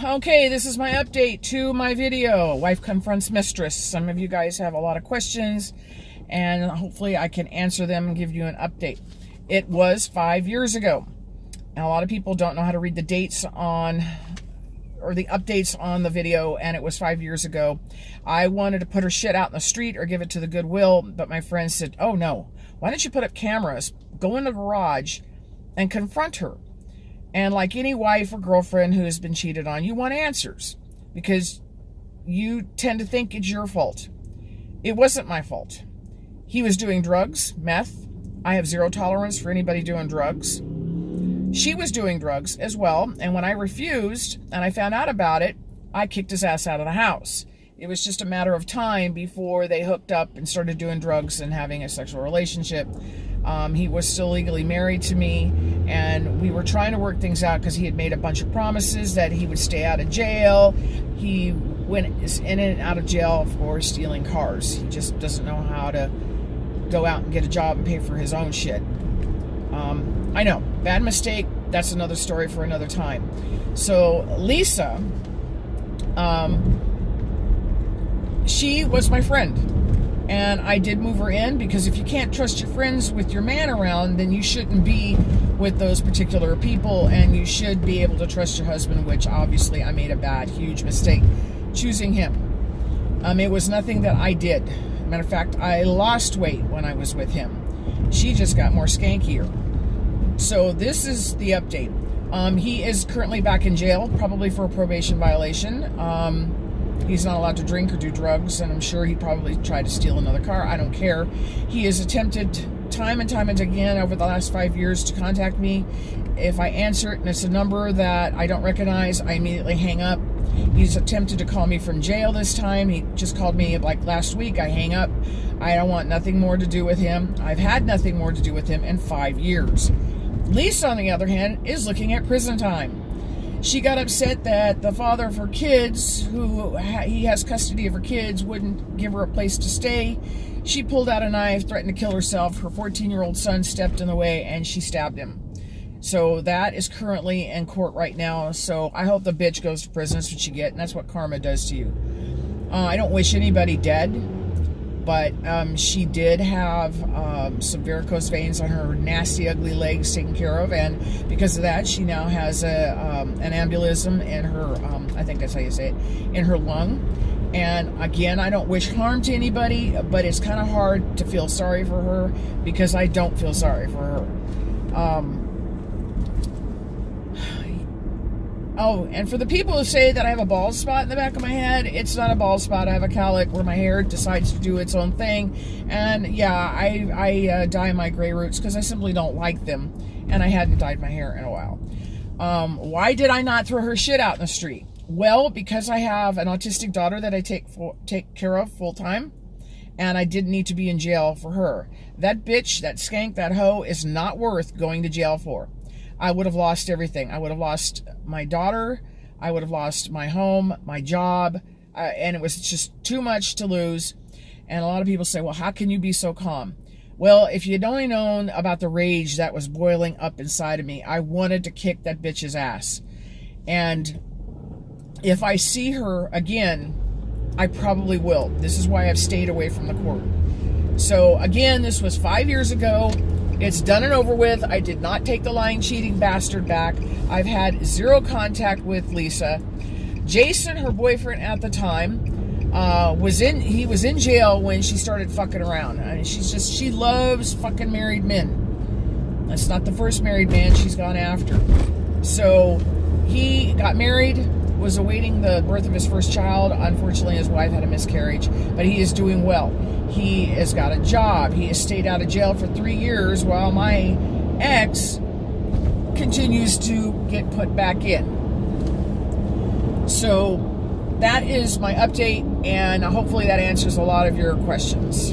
Okay, this is my update to my video, Wife Confronts Mistress. Some of you guys have a lot of questions, and hopefully I can answer them and give you an update. It was 5 years ago. Now, a lot of people don't know how to read the dates on, or the updates on the video, and it was 5 years ago. I wanted to put her shit out in the street or give it to the Goodwill, but my friend said, oh no, why don't you put up cameras, go in the garage, and confront her? And like any wife or girlfriend who has been cheated on, you want answers because you tend to think it's your fault. It wasn't my fault. He was doing drugs, meth. I have zero tolerance for anybody doing drugs. She was doing drugs as well. And when I refused and I found out about it, I kicked his ass out of the house. It was just a matter of time before they hooked up and started doing drugs and having a sexual relationship. He was still legally married to me, and we were trying to work things out because he had made a bunch of promises that he would stay out of jail. He went in and out of jail for stealing cars. He just doesn't know how to go out and get a job and pay for his own shit. I know, bad mistake. That's another story for another time. So Lisa, she was my friend. And I did move her in because if you can't trust your friends with your man around, then you shouldn't be with those particular people, and you should be able to trust your husband, which obviously I made a bad, huge mistake choosing him. It was nothing that I did. Matter of fact, I lost weight when I was with him. She just got more skankier. So this is the update. He is currently back in jail, probably for a probation violation. He's not allowed to drink or do drugs, and I'm sure he probably tried to steal another car. I don't care. He has attempted time and time and again over the last 5 years to contact me. If I answer it and it's a number that I don't recognize, I immediately hang up. He's attempted to call me from jail this time. He just called me like last week. I hang up. I don't want nothing more to do with him. I've had nothing more to do with him in 5 years. Lisa, on the other hand, is looking at prison time. She got upset that the father of her kids, who he has custody of her kids, wouldn't give her a place to stay. She pulled out a knife, threatened to kill herself. Her 14-year-old son stepped in the way, and she stabbed him. So that is currently in court right now. So I hope the bitch goes to prison. That's what you get, and that's what karma does to you. I don't wish anybody dead, but she did have some varicose veins on her nasty, ugly legs taken care of, and because of that, she now has an embolism in her, I think that's how you say it, in her lung. And again, I don't wish harm to anybody, but it's kind of hard to feel sorry for her because I don't feel sorry for her. Oh, and for the people who say that I have a bald spot in the back of my head, it's not a bald spot. I have a cowlick where my hair decides to do its own thing. And yeah, I dye my gray roots because I simply don't like them. And I hadn't dyed my hair in a while. Why did I not throw her shit out in the street? Well, because I have an autistic daughter that I take care of full time. And I didn't need to be in jail for her. That bitch, that skank, that hoe is not worth going to jail for. I would have lost everything. I would have lost my daughter. I would have lost my home, my job. And it was just too much to lose. And a lot of people say, well, how can you be so calm? Well, if you'd only known about the rage that was boiling up inside of me, I wanted to kick that bitch's ass. And if I see her again, I probably will. This is why I've stayed away from the court. So again, this was 5 years ago. It's done and over with. I did not take the lying, cheating bastard back. I've had zero contact with Lisa. Jason, her boyfriend at the time, was in jail when she started fucking around. I mean, she loves fucking married men. That's not the first married man she's gone after. So he got married, was awaiting the birth of his first child. Unfortunately, his wife had a miscarriage, but he is doing well. He has got a job. He has stayed out of jail for 3 years while my ex continues to get put back in. So that is my update, and hopefully that answers a lot of your questions.